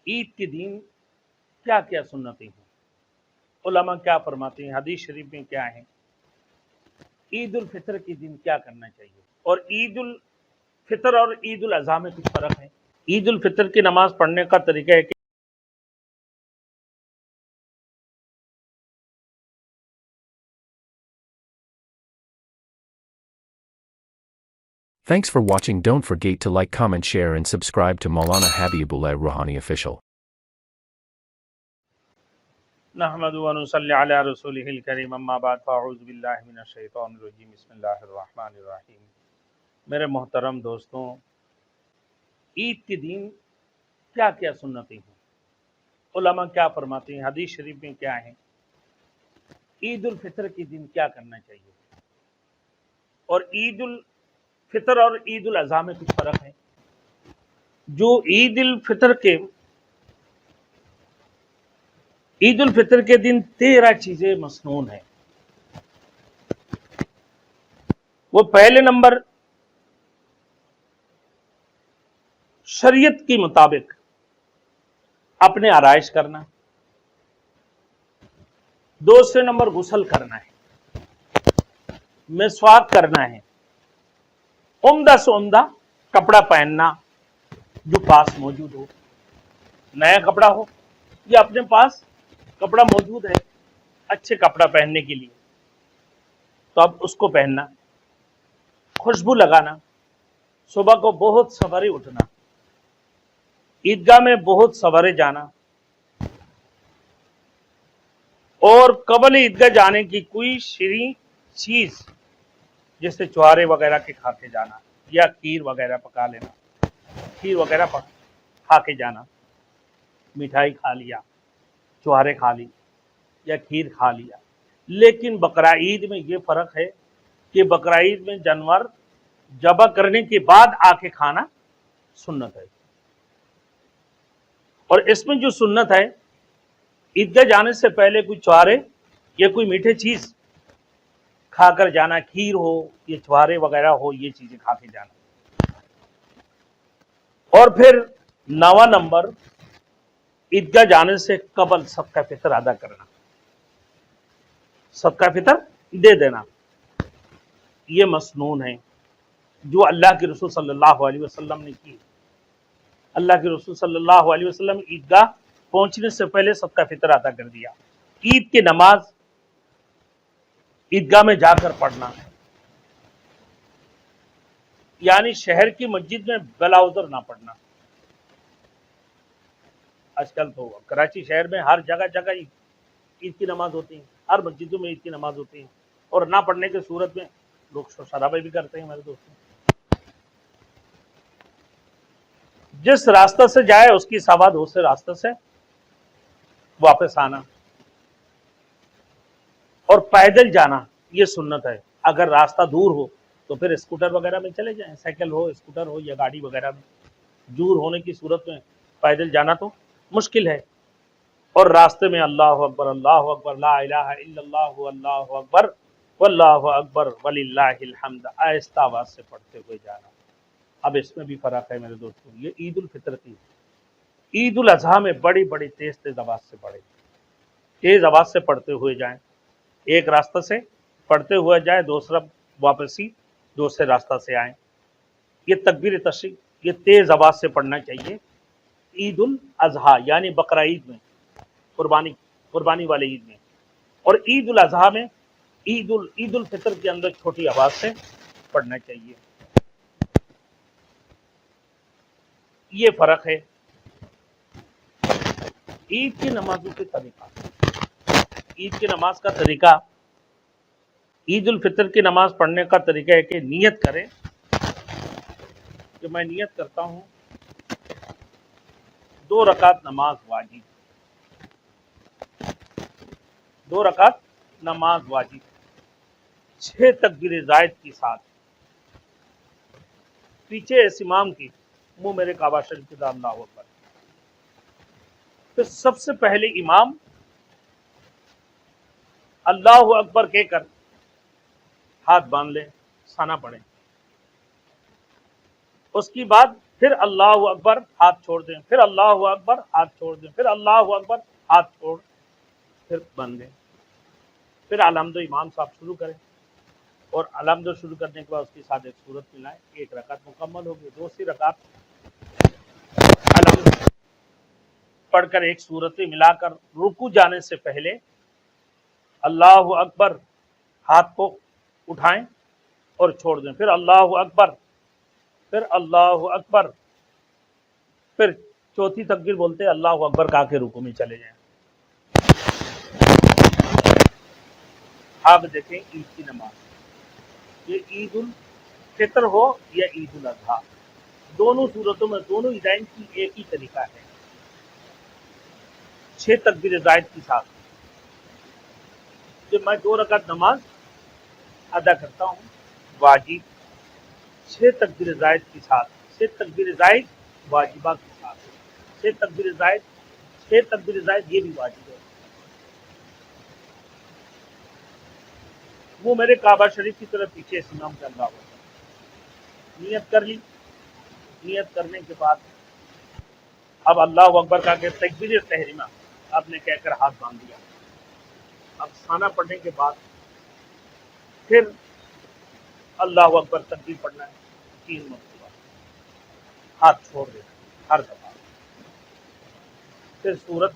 عید کے دن کیا کیا سنتیں ہیں، علماء کیا فرماتے ہیں، حدیث شریف میں کیا ہے، عید الفطر کے دن کیا کرنا چاہیے، اور عید الفطر اور عید الاضحیٰ میں کچھ فرق ہے۔ عید الفطر کی نماز پڑھنے کا طریقہ ہے کہ Thanks for watching. Don't forget to like, comment, share and subscribe to Maulana Habibullah Rouhani Official. نحمد و نصلی علی رسولہ الکریم، اما بعد فاعوذ باللہ من الشیطان الرجیم، بسم اللہ الرحمن الرحیم۔ میرے محترم دوستوں، عید کے دن کیا کیا سنتیں ہیں، علماء کیا فرماتے ہیں، حدیث شریف میں کیا ہے، عید الفطر کے دن کیا کرنا چاہیے، اور عید الفطر اور عید الاضحیٰ میں کچھ فرق ہے۔ جو عید الفطر کے دن 13 چیزیں مسنون ہیں۔ وہ پہلے نمبر شریعت کے مطابق اپنے آرائش کرنا، دوسرے نمبر غسل کرنا ہے، مسواک کرنا ہے، عمدہ سے عمدہ کپڑا پہننا جو پاس موجود ہو، نیا کپڑا ہو یا اپنے پاس کپڑا موجود ہے اچھے کپڑا پہننے کے لیے تو اب اس کو پہننا، خوشبو لگانا، صبح کو بہت سویرے اٹھنا، عیدگاہ میں بہت سویرے جانا، اور قبل عیدگاہ جانے کی کوئی شیریں چیز جیسے چوارے وغیرہ کے کھا کے جانا، یا کھیر وغیرہ پکا لینا، کھیر وغیرہ کھا کے جانا، مٹھائی کھا لیا، چوارے کھا لی یا کھیر کھا لیا۔ لیکن بقرعید میں یہ فرق ہے کہ بقرعید میں جانور ذبح کرنے کے بعد آ کے کھانا سنت ہے، اور اس میں جو سنت ہے عیدگاہ جانے سے پہلے کوئی چوارے یا کوئی میٹھے چیز کھا کر جانا، کھیر ہو یا چوارے وغیرہ ہو، یہ چیزیں کھا کے جانا۔ اور پھر 9واں نمبر عیدگاہ جانے سے قبل صدقہ فطر ادا کرنا، صدقہ فطر دے دینا، یہ مسنون ہے جو اللہ کے رسول صلی اللہ علیہ وسلم نے کی۔ اللہ کے رسول صلی اللہ علیہ وسلم عیدگاہ پہنچنے سے پہلے صدقہ فطر ادا کر دیا۔ عید کی نماز عیدگاہ میں جا کر پڑھنا، یعنی شہر کی مسجد میں بلا عذر نہ پڑھنا۔ آج کل تو کراچی شہر میں ہر جگہ عید کی نماز ہوتی ہے، ہر مسجدوں میں عید کی نماز ہوتی ہے، اور نہ پڑھنے کی صورت میں لوگ شرابے بھی کرتے ہیں۔ میرے دوستوں، جس راستہ سے جائے اس کی سوا دوسرے راستہ سے واپس آنا، اور پیدل جانا یہ سنت ہے۔ اگر راستہ دور ہو تو پھر اسکوٹر وغیرہ میں چلے جائیں، سائیکل ہو، اسکوٹر ہو یا گاڑی وغیرہ میں۔ دور ہونے کی صورت میں پیدل جانا تو مشکل ہے، اور راستے میں اللہ اکبر لا الہ الا اللہ اللہ اکبر واللہ اکبر وللہ الحمد آہستہ آواز سے پڑھتے ہوئے جانا۔ اب اس میں بھی فرق ہے میرے دوستوں۔ یہ عید الفطر کی، عید الاضحیٰ میں بڑی تیز آواز سے پڑھے، تیز آواز سے پڑھتے ہوئے جائیں، ایک راستہ سے پڑھتے ہوئے جائیں، دوسرا واپسی دوسرے راستہ سے آئیں۔ یہ تکبیر تشریق یہ تیز آواز سے پڑھنا چاہیے عید الاضحیٰ یعنی بقرعید میں، قربانی والے عید میں، اور عید الاضحیٰ میں عید الفطر کے اندر چھوٹی آواز سے پڑھنا چاہیے۔ یہ فرق ہے۔ عید کی نمازوں کے طریقہ، عید کی نماز کا طریقہ، عید الفطر کی نماز پڑھنے کا طریقہ ہے کہ نیت کریں کہ میں نیت کرتا ہوں 2 رکعت نماز واجب، 2 رکعت نماز واجب 6 تکبیر زائد کے ساتھ، پیچھے اس امام کی منہ میرے کعبہ شریف کی طرف اللہ اکبر۔ پھر سب سے پہلے امام اللہ اکبر کہہ کر ہاتھ باندھ لیں، ثنا پڑھیں، اس کے بعد پھر اللہ اکبر ہاتھ چھوڑ دیں، پھر اللہ اکبر ہاتھ چھوڑ دیں، پھر اللہ اکبر ہاتھ چھوڑ، پھر بند دیں، پھر الحمد امام صاحب شروع کریں، اور الحمد شروع کرنے کے بعد اس کے ساتھ ایک سورت ملائیں، ایک رکعت مکمل ہوگی۔ دوسری رکعت الحمد پڑھ کر ایک سورت ملا کر رکوع جانے سے پہلے اللہ اکبر ہاتھ کو اٹھائیں اور چھوڑ دیں، پھر اللہ اکبر، پھر اللہ اکبر، پھر چوتھی تکبیر بولتے اللہ اکبر کہا کے رکوع میں چلے جائیں۔ آپ دیکھیں عید کی نماز، یہ عید الفطر ہو یا عید الاضحیٰ، دونوں صورتوں میں دونوں عیدین کی ایک ہی طریقہ ہے، 6 تکبیر زائد کے ساتھ کہ میں 2 رکعت نماز ادا کرتا ہوں واجب، 6 تکبیر زائد کے ساتھ، 6 تکبیر زائد واجبہ کے ساتھ، 6 تکبیر زائد، 6 تکبیر زائد یہ بھی واجب ہے۔ وہ میرے کعبہ شریف کی طرف پیچھے امام چل رہا ہوتا، نیت کر لی، نیت کرنے کے بعد اب اللہ اکبر کہا کہ تکبیر تحریمہ آپ نے کہہ کر ہاتھ باندھ دیا۔ اب ثانیہ پڑھنے کے بعد پھر اللہ اکبر تکبیر پڑھنا ہے 3 مرتبہ، ہاتھ چھوڑ دینا ہر دفعہ، پھر سورت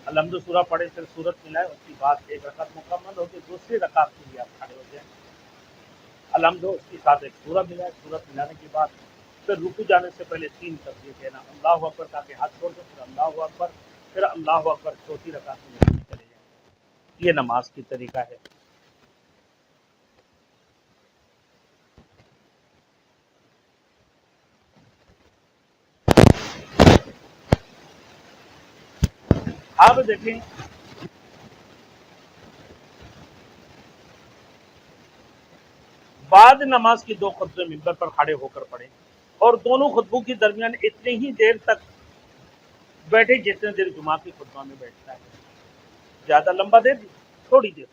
الحمد سورہ پڑھے، پھر سورت ملائے، اس کی بعد ایک رکعت مکمل ہوگی، دوسری رکعت کے لیے آپ کھڑے ہو جائیں، الحمد اس کے ساتھ ایک سورہ ملائے، سورت ملانے کے بعد پھر رکوع جانے سے پہلے 3 تکبیر کہنا، اللہ اکبر کہا کہ ہاتھ چھوڑ دو، پھر اللہ اکبر، پھر اللہ اکبر، چوتھی رکعت میں چلے جائیں۔ یہ نماز کی طریقہ ہے۔ آپ دیکھیں بعد نماز کی 2 خطبے ممبر پر کھڑے ہو کر پڑھیں، اور دونوں خطبوں کے درمیان اتنی ہی دیر تک بیٹھے جتنے دیر جمعہ کی خطبہ میں بیٹھتا ہے، زیادہ لمبا دیر تھوڑی دیر۔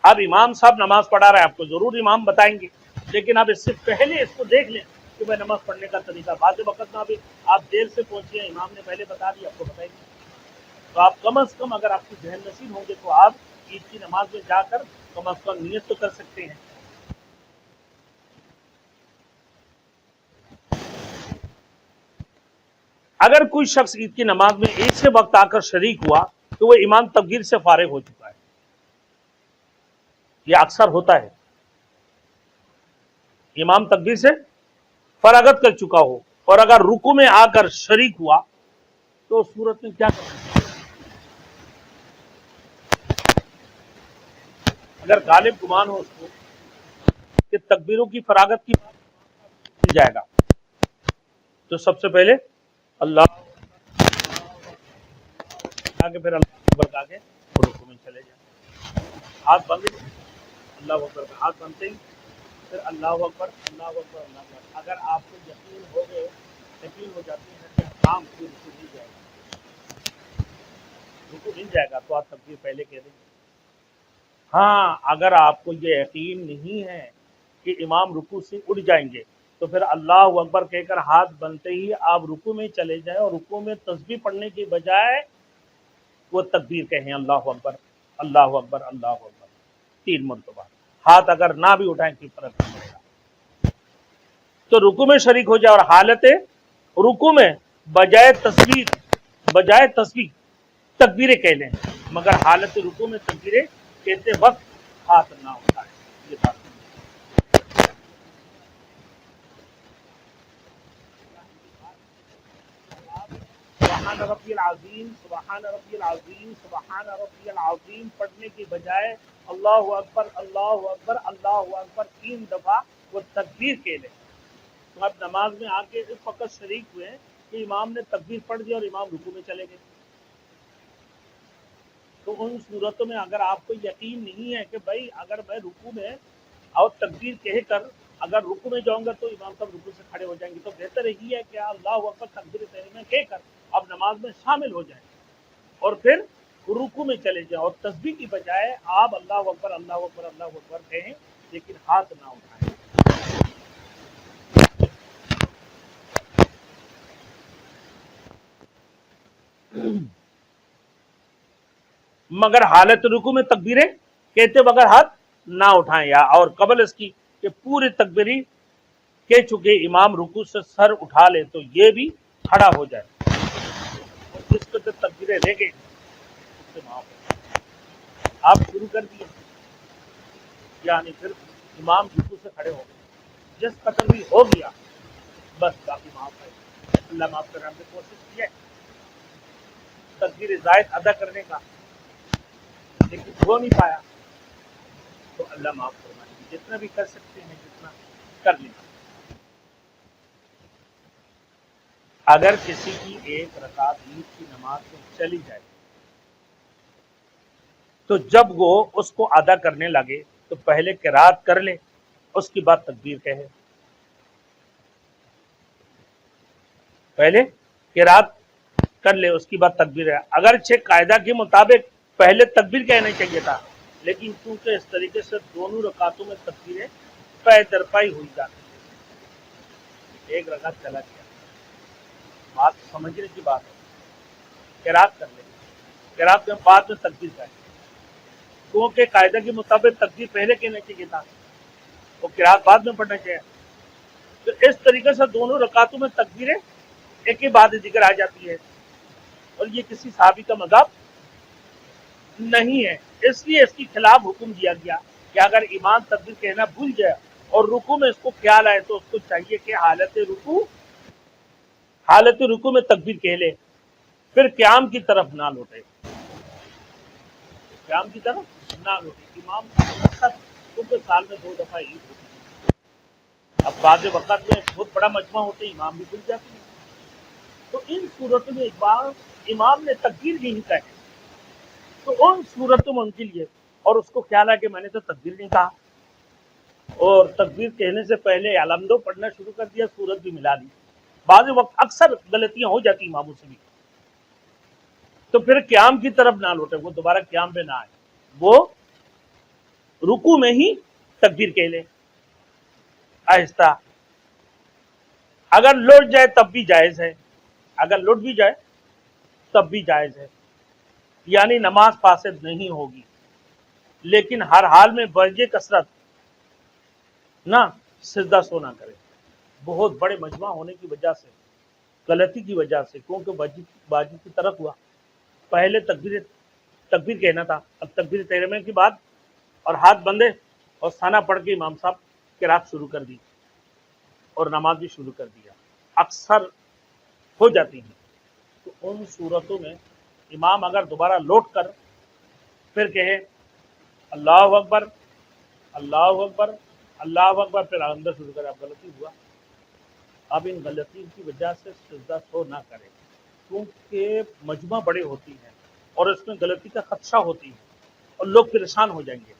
اب امام صاحب نماز پڑھا رہا ہے، آپ کو ضرور امام بتائیں گے، لیکن آپ اس سے پہلے اس کو دیکھ لیں کہ میں نماز پڑھنے کا طریقہ، بعض وقت میں آپ دیر سے پہنچے ہیں، امام نے پہلے بتا دیا، آپ کو بتائیں گے، تو آپ کم از کم اگر آپ کی ذہن نشین ہوں گے تو آپ عید کی نماز میں جا کر کم از کم نیت تو کر سکتے ہیں۔ اگر کوئی شخص عید کی نماز میں ایک سے وقت آ کر شریک ہوا تو وہ امام تکبیر سے فارغ ہو چکا ہے، یہ اکثر ہوتا ہے، امام تکبیر سے فراغت کر چکا ہو، اور اگر رکوع میں آ کر شریک ہوا تو اس صورت میں کیا کرنا ہے؟ اگر غالب گمان ہو اس کو کہ تکبیروں کی فراغت کی بات مل جائے گا تو سب سے پہلے اللہ آگے، پھر اللہ اکبر آگے رکوع میں چلے جائیں، ہاتھ بند، اللہ اکبر کا ہاتھ بنتے ہی پھر اللہ اکبر، اللہ اکبر، اللہ اکبر۔ اگر آپ کو یقین ہو جاتی ہے کہ کام پھر رکوع مل جائے گا، رکوع مل جائے گا تو آپ تکبیر پہلے کہہ دیں۔ ہاں اگر آپ کو یہ یقین نہیں ہے کہ امام رکوع سے اٹھ جائیں گے تو پھر اللہ اکبر کہہ کر ہاتھ بنتے ہی آپ رکوع میں چلے جائیں، اور رکوع میں تسبیح پڑھنے کے بجائے وہ تکبیر کہیں اللہ اکبر، اللہ اکبر، اللہ اکبر 3 مرتبہ، ہاتھ اگر نہ بھی اٹھائیں کوئی فرق نہیں پڑے گا۔ تو رکوع میں شریک ہو جائے، اور حالت رکوع میں بجائے تسبیح تکبیریں کہہ لیں، مگر حالت رکوع میں تکبیریں کہتے وقت ہاتھ نہ اٹھائیں، یہ بات ہے۔ سبحان ربی العظیم، سبحان ربی العظیم، سبحان ربی العظیم پڑھنے کی بجائے اللہ اکبر، اللہ اکبر، اللہ اکبر 3 دفعہ وہ تکبیر کہہ لیں۔ تو اب نماز میں آ کے اس وقت شریک ہوئے کہ امام نے تکبیر پڑھ دی اور امام رکوع میں چلے گئے، تو ان صورتوں میں اگر آپ کو یقین نہیں ہے کہ بھائی اگر میں رکوع میں اور تکبیر کہہ کر اگر رکوع میں جاؤں گا تو امام صاحب رکوع سے کھڑے ہو جائیں گے، تو بہتر یہی ہے کہ اللہ اکبر تکبیر تحریمہ کہہ کر اب نماز میں شامل ہو جائیں اور پھر رکوع میں چلے جائیں، اور تسبیح کی بجائے آپ اللہ اکبر، اللہ اکبر، اللہ اکبر کہیں لیکن ہاتھ نہ اٹھائیں۔ مگر حالت رکوع میں تکبیریں کہتے بغیر ہاتھ نہ اٹھائیں، یا اور قبل اس کی کہ پوری تکبیری کہہ چکے امام رکوع سے سر اٹھا لے تو یہ بھی کھڑا ہو جائے، اور جس کو جو تکبیریں رہ گئی اس سے معاف ہے۔ آپ شروع کر دیے، یعنی پھر امام رکوع سے کھڑے ہو گئے، جس قدر بھی ہو گیا بس باقی معاف ہے، اللہ معاف کرنے کی کوشش کی ہے تکبیر زائد ادا کرنے کا، لیکن ہو نہیں پایا تو اللہ معاف فرمائے گی، جتنا بھی کر سکتے ہیں جتنا کر لیں۔ اگر کسی کی ایک رکعت عید کی نماز میں چلی جائے تو جب وہ اس کو ادا کرنے لگے تو پہلے قرات کر لے، اس کے بعد تکبیر کہے، پہلے قرات کر لے اس کی بعد تکبیر ہے۔ اگرچہ قاعدہ کے مطابق پہلے تکبیر کہنا چاہیے تھا، لیکن چونکہ اس طریقے سے دونوں رکعتوں میں تکبیریں پے در پے ہوئی جاتی ہیں، ایک رکعت چلا گیا، بات سمجھنے کی بات ہے، قرات کر لے، قرات میں بعد میں تکبیر کہے، کیونکہ قاعدہ کے مطابق تکبیر پہلے کہنا چاہیے تھا، وہ قرات بعد میں پڑھنا چاہیے، تو اس طریقے سے دونوں رکعتوں میں تکبیریں ایک ہی بعد ذکر آ جاتی ہے، اور یہ کسی صحابی کا مذہب نہیں ہے، اس لیے اس کی خلاف حکم دیا گیا کہ اگر امام تکبیر کہنا بھول جائے اور رکوع میں اس کو خیال آئے تو اس کو چاہیے کہ حالت رکوع میں تکبیر کہہ لے، پھر قیام کی طرف نہ لوٹے، قیام کی طرف نہ لوٹے۔ امام کیونکہ سال میں 2 دفعہ عید ہوتی ہے، اب بعض وقت میں بہت بڑا مجمع ہوتے ہیں، امام بھی بھول جاتے ہیں، تو ان صورتوں میں ایک بار امام نے تکبیر نہیں کہی تو ان صورتوں میں ان کے لیے، اور اس کو خیال ہے کہ میں نے تو تکبیر نہیں کہا اور تکبیر کہنے سے پہلے الحمدو پڑھنا شروع کر دیا، سورت بھی ملا لی، بعض وقت اکثر غلطیاں ہو جاتی اماموں سے بھی، تو پھر قیام کی طرف نہ لوٹے، وہ دوبارہ قیام پہ نہ آئے، وہ رکوع میں ہی تکبیر کہہ لے آہستہ، اگر لوٹ جائے تب بھی جائز ہے، اگر لوٹ بھی جائے تب بھی جائز ہے، یعنی نماز فاسد نہیں ہوگی، لیکن ہر حال میں برجے کثرت نہ سجدہ سو نہ کرے، بہت بڑے مجمع ہونے کی وجہ سے، غلطی کی وجہ سے، کیونکہ باجی کی طرف ہوا، پہلے تکبیر کہنا تھا، اب تکبیر تحریمہ کے بعد اور ہاتھ بندھے اور ثنا پڑھ کے امام صاحب قرات شروع کر دی اور نماز بھی شروع کر دیا، اکثر ہو جاتی ہیں، تو ان صورتوں میں امام اگر دوبارہ لوٹ کر پھر کہے اللہ اکبر اللہ اکبر اللہ اکبر، پھر اندر شروع کرے، اب غلطی ہوا، اب ان غلطی کی وجہ سے سجدہ سو نہ کرے، کیونکہ مجمع بڑے ہوتی ہیں اور اس میں غلطی کا خدشہ ہوتی ہے اور لوگ پریشان ہو جائیں گے،